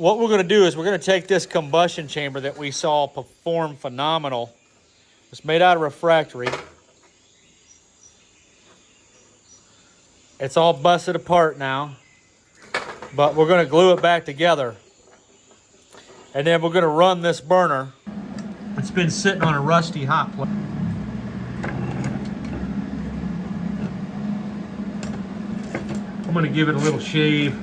what we're going to do is we're going to take this combustion chamber that we saw perform phenomenal. It's made out of refractory. It's all busted apart now, but we're going to glue it back together. And then we're going to run this burner. It's been sitting on a rusty hot plate. I'm going to give it a little shave.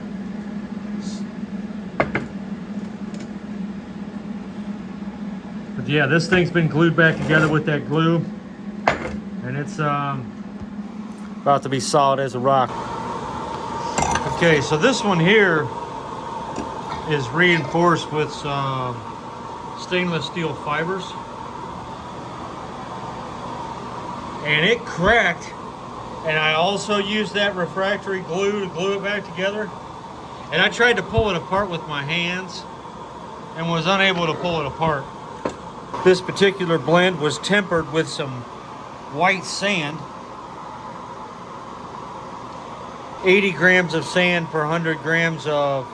But yeah, this thing's been glued back together with that glue, and it's about to be solid as a rock. Okay, so this one here is reinforced with some stainless steel fibers, and it cracked, and I also used that refractory glue to glue it back together, and I tried to pull it apart with my hands and was unable to pull it apart. This particular blend was tempered with some white sand, 80 grams of sand per 100 grams of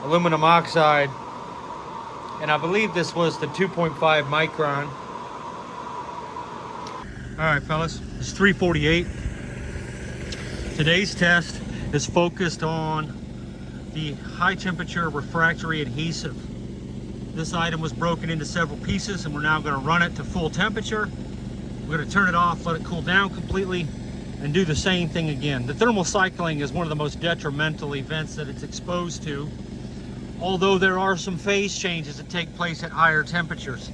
aluminum oxide, and I believe this was the 2.5 micron. All right, fellas, it's 3:48. Today's test is focused on the high temperature refractory adhesive. This item was broken into several pieces, and we're now going to run it to full temperature. We're going to turn it off, let it cool down completely, and do the same thing again. The thermal cycling is one of the most detrimental events that it's exposed to, although there are some phase changes that take place at higher temperatures.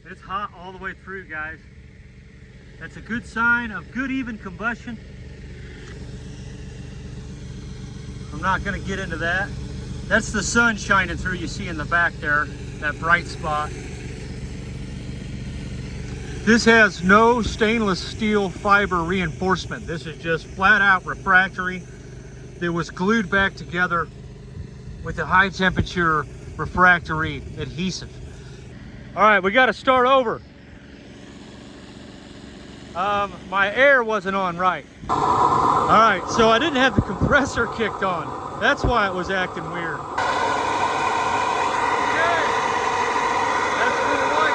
It's hot all the way through, guys. That's a good sign of good even combustion. I'm not going to get into that. That's the sun shining through, you see in the back there, that bright spot. This has no stainless steel fiber reinforcement. This is just flat out refractory that was glued back together with a high temperature refractory adhesive. All right, we got to start over. My air wasn't on right. All right, so I didn't have the compressor kicked on. That's why it was acting weird. Okay, that's what it like.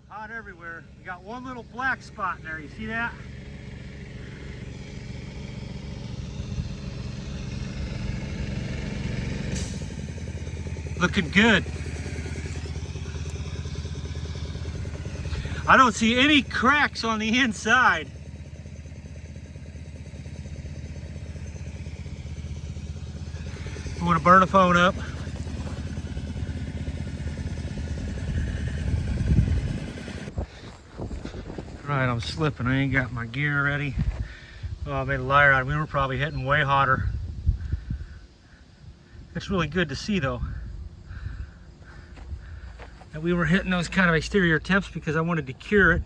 Hot everywhere. We got one little black spot in there. You see that? Looking good. I don't see any cracks on the inside. You want to burn a phone up? Right, I'm slipping. I ain't got my gear ready. Oh, I made a liar out of it. We were probably hitting way hotter. It's really good to see, though, that we were hitting those kind of exterior temps because I wanted to cure it.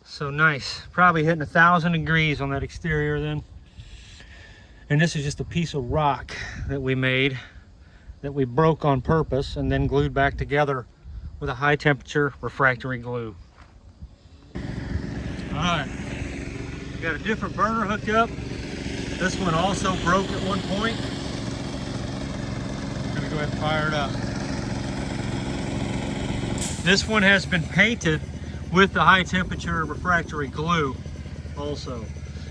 So nice. Probably hitting 1,000 degrees on that exterior then. And this is just a piece of rock that we made, that we broke on purpose and then glued back together with a high temperature refractory glue. Alright, we got a different burner hooked up. This one also broke at one point. I'm gonna go ahead and fire it up. This one has been painted with the high temperature refractory glue also.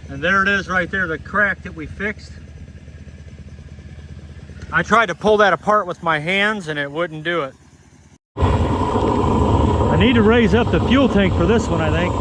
And there it is right there, the crack that we fixed. I tried to pull that apart with my hands and it wouldn't do it. I need to raise up the fuel tank for this one, I think.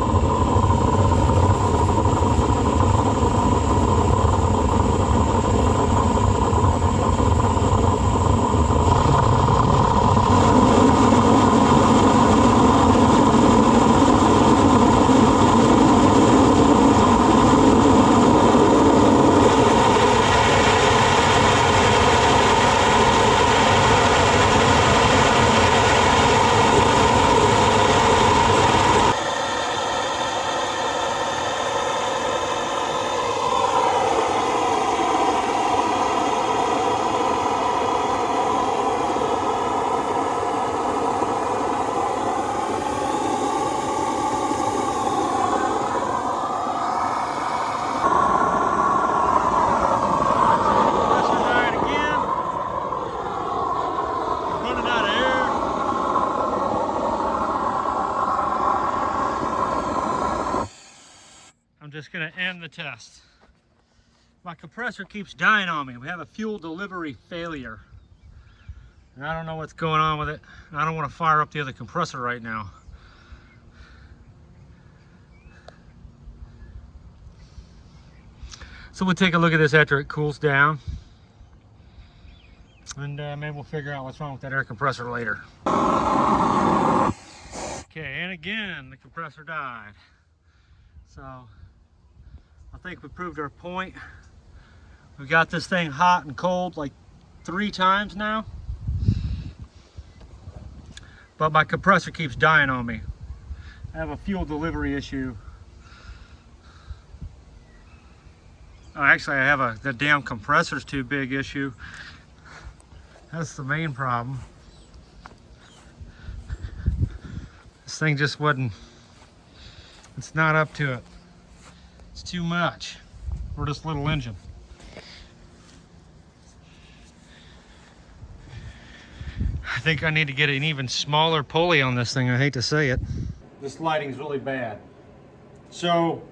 Just going to end the test. My compressor keeps dying on me. We have a fuel delivery failure. And I don't know what's going on with it. I don't want to fire up the other compressor right now. So we'll take a look at this after it cools down. And maybe we'll figure out what's wrong with that air compressor later. Okay, and again, the compressor died. So I think we proved our point. We got this thing hot and cold like 3 times now. But my compressor keeps dying on me. I have a fuel delivery issue. Oh, actually, I have the damn compressor's too big issue. That's the main problem. This thing just wasn't, it's not up to it. It's too much for this little engine. I think I need to get an even smaller pulley on this thing. I hate to say it. This lighting's really bad. So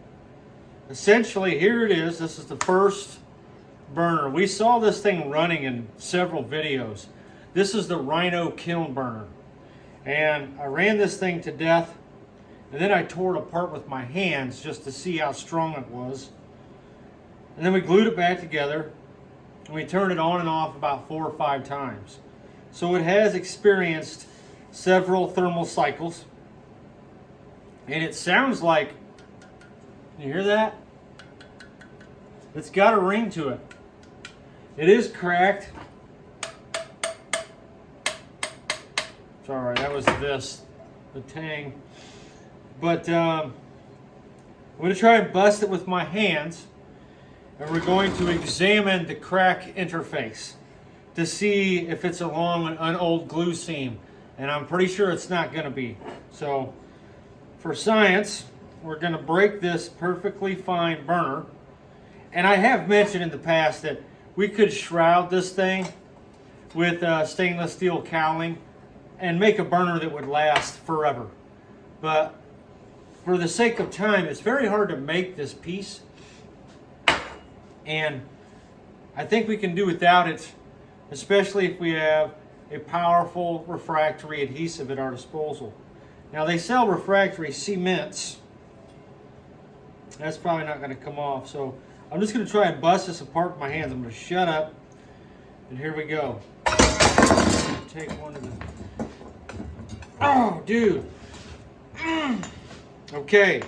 essentially here it is. This is the first burner. We saw this thing running in several videos. This is the Rhino kiln burner. And I ran this thing to death. And then I tore it apart with my hands just to see how strong it was. And then we glued it back together. And we turned it on and off about 4 or 5 times. So it has experienced several thermal cycles. And it sounds like, you hear that? It's got a ring to it. It is cracked. It's alright, that was the tang. But I'm going to try and bust it with my hands, and we're going to examine the crack interface to see if it's along an old glue seam, and I'm pretty sure it's not going to be. So for science, we're going to break this perfectly fine burner, and I have mentioned in the past that we could shroud this thing with stainless steel cowling and make a burner that would last forever. But for the sake of time, it's very hard to make this piece, and I think we can do without it, especially if we have a powerful refractory adhesive at our disposal. Now they sell refractory cements. That's probably not going to come off, so I'm just going to try and bust this apart with my hands. I'm going to shut up, and here we go. Take one of the... Oh, dude. Okay,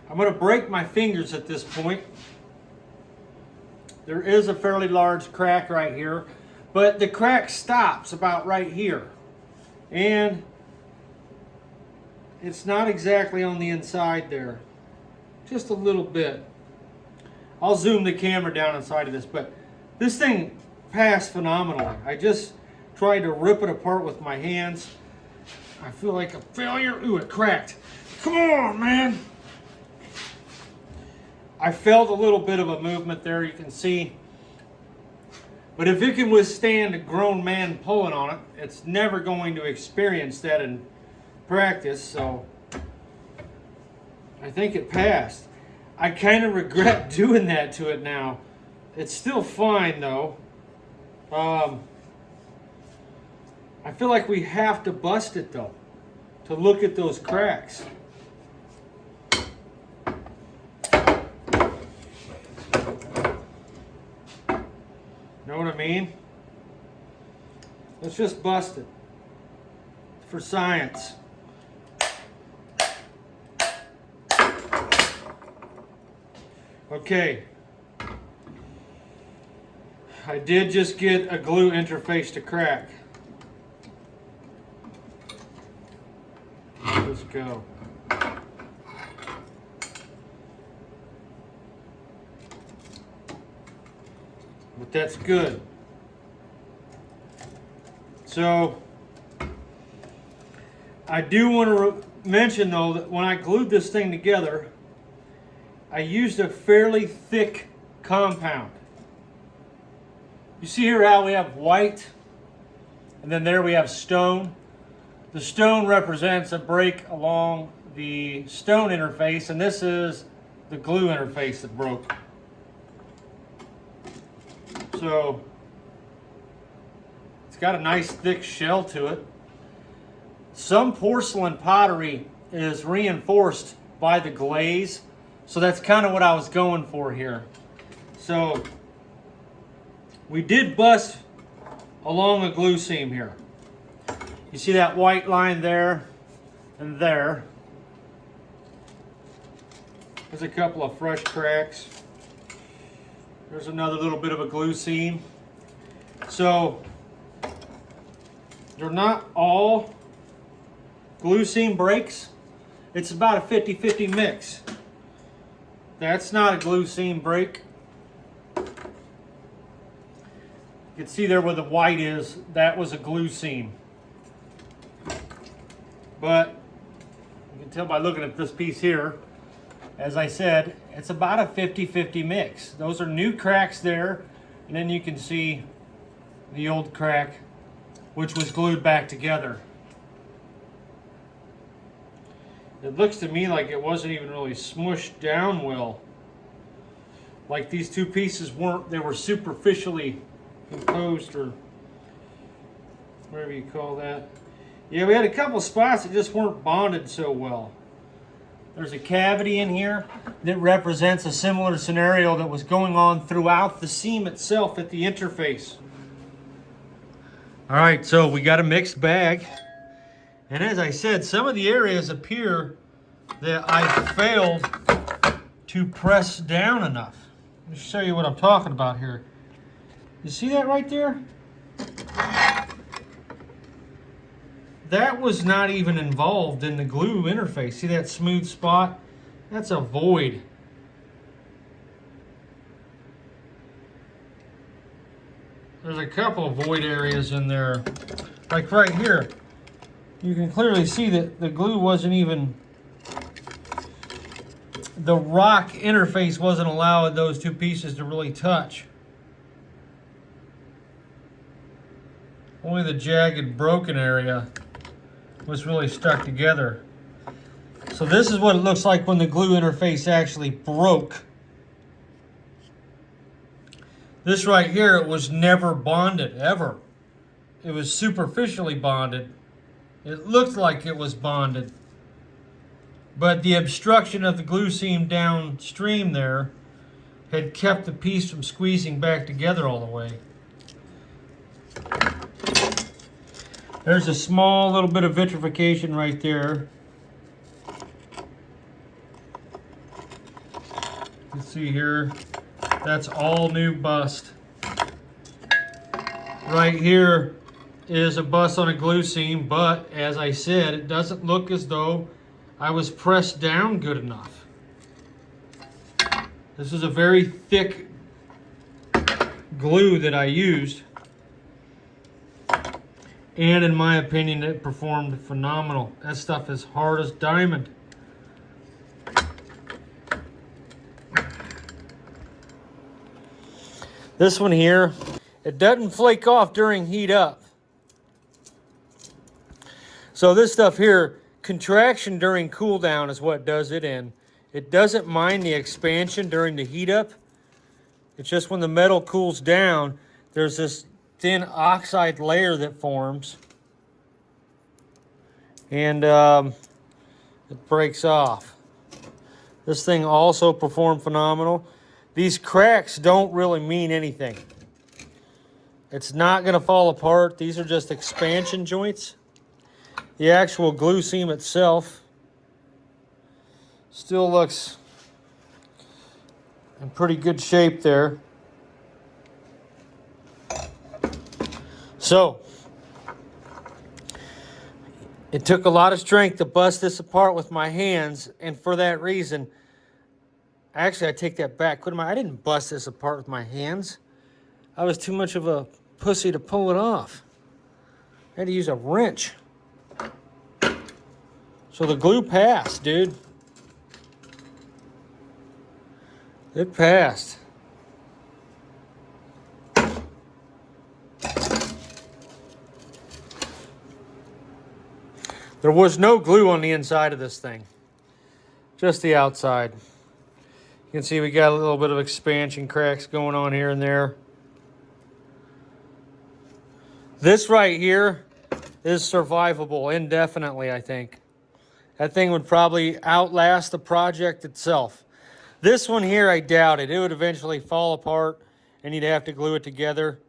I'm going to break my fingers at this point. There is a fairly large crack right here, but the crack stops about right here. And it's not exactly on the inside there, just a little bit. I'll zoom the camera down inside of this, but this thing passed phenomenally. I just tried to rip it apart with my hands. I feel like a failure. Ooh, it cracked. Come on, man. I felt a little bit of a movement there, you can see. But if it can withstand a grown man pulling on it, it's never going to experience that in practice, so I think it passed. I kind of regret doing that to it now. It's still fine though. I feel like we have to bust it though, to look at those cracks. Know what I mean? Let's just bust it for science. Okay. I did just get a glue interface to crack. Let's go. But that's good. So I do want to mention though that when I glued this thing together, I used a fairly thick compound. You see here how we have white, and then there we have stone. The stone represents a break along the stone interface, and this is the glue interface that broke. So it's got a nice thick shell to it. Some porcelain pottery is reinforced by the glaze, so that's kind of what I was going for here. So we did bust along a glue seam here. You see that white line there and there. There's a couple of fresh cracks. There's another little bit of a glue seam. So they're not all glue seam breaks. It's about a 50-50 mix. That's not a glue seam break. You can see there where the white is, that was a glue seam. But you can tell by looking at this piece here, as I said, it's about a 50-50 mix. Those are new cracks there, and then you can see the old crack, which was glued back together. It looks to me like it wasn't even really smushed down well. Like these two pieces weren't, they were superficially enclosed, or whatever you call that. Yeah, we had a couple spots that just weren't bonded so well. There's a cavity in here that represents a similar scenario that was going on throughout the seam itself at the interface. All right, so we got a mixed bag. And as I said, some of the areas appear that I failed to press down enough. Let me show you what I'm talking about here. You see that right there? That was not even involved in the glue interface. See that smooth spot? That's a void. There's a couple of void areas in there. Like right here. You can clearly see that the glue wasn't even, the rock interface wasn't allowing those two pieces to really touch. Only the jagged, broken area was really stuck together. So this is what it looks like when the glue interface actually broke. This right here, it was never bonded, ever. It was superficially bonded. It looked like it was bonded. But the obstruction of the glue seam downstream there had kept the piece from squeezing back together all the way. There's a small little bit of vitrification right there. You can see here, that's all new bust. Right here is a bust on a glue seam, but as I said, it doesn't look as though I was pressed down good enough. This is a very thick glue that I used. And in my opinion, it performed phenomenal. That stuff is hard as diamond. This one here, it doesn't flake off during heat up. So this stuff here, contraction during cool down is what does it in. It doesn't mind the expansion during the heat up. It's just when the metal cools down, there's this thin oxide layer that forms, and it breaks off. This thing also performed phenomenal. These cracks don't really mean anything. It's not going to fall apart. These are just expansion joints. The actual glue seam itself still looks in pretty good shape there. So, it took a lot of strength to bust this apart with my hands, and for that reason, actually I take that back. I didn't bust this apart with my hands. I was too much of a pussy to pull it off. I had to use a wrench. So the glue passed, dude. It passed. There was no glue on the inside of this thing, just the outside. You can see we got a little bit of expansion cracks going on here and there. This right here is survivable indefinitely, I think. That thing would probably outlast the project itself. This one here, I doubt it. It would eventually fall apart and you'd have to glue it together.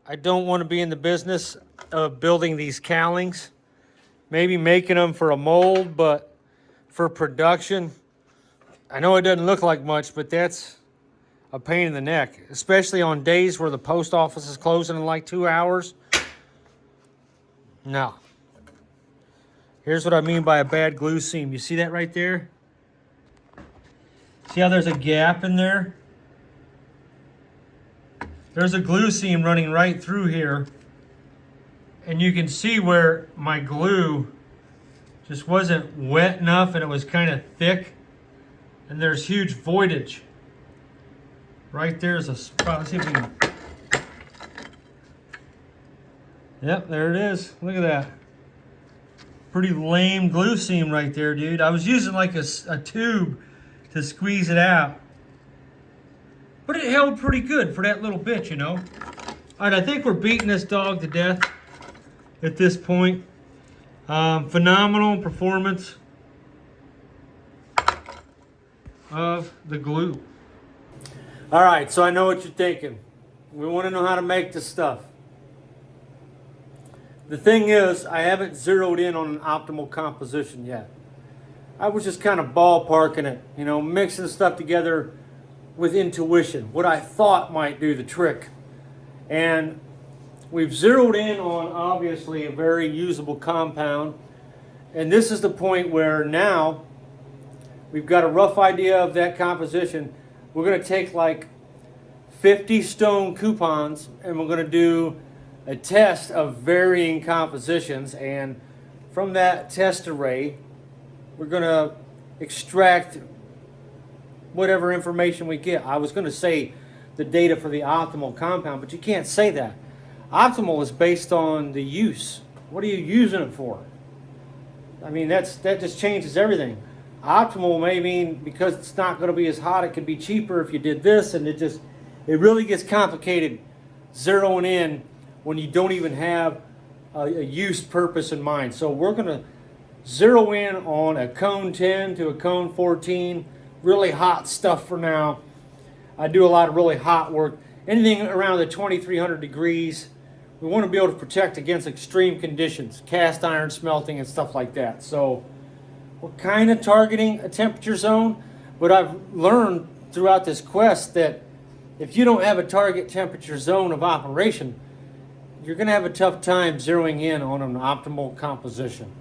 I don't want to be in the business of building these cowlings. Maybe making them for a mold, but for production, I know it doesn't look like much, but that's a pain in the neck, especially on days where the post office is closing in like 2 hours. No. Here's what I mean by a bad glue seam. You see that right there? See how there's a gap in there? There's a glue seam running right through here. And you can see where my glue just wasn't wet enough and it was kind of thick. And there's huge voidage. Right there's a spot. Let's see if we can. Yep, there it is. Look at that. Pretty lame glue seam right there, dude. I was using like a tube to squeeze it out. But it held pretty good for that little bit, you know. All right, I think we're beating this dog to death at this point. Phenomenal performance of the glue. All right, so I know what you're thinking. We want to know how to make this stuff. The thing is, I haven't zeroed in on an optimal composition yet. I was just kind of ballparking it, you know, mixing stuff together with intuition, what I thought might do the trick. And we've zeroed in on, obviously, a very usable compound. And this is the point where now we've got a rough idea of that composition. We're going to take like 50 stone coupons and we're going to do a test of varying compositions. And from that test array, we're going to extract whatever information we get. I was going to say the data for the optimal compound, but you can't say that. Optimal is based on the use. What are you using it for? I mean, that just changes everything. Optimal may mean because it's not going to be as hot, it could be cheaper if you did this, and it really gets complicated zeroing in when you don't even have a use purpose in mind. So we're going to zero in on a cone 10 to a cone 14, really hot stuff for now. I do a lot of really hot work. Anything around the 2300 degrees, we want to be able to protect against extreme conditions, cast iron smelting and stuff like that. So we're kind of targeting a temperature zone, but I've learned throughout this quest that if you don't have a target temperature zone of operation, you're going to have a tough time zeroing in on an optimal composition.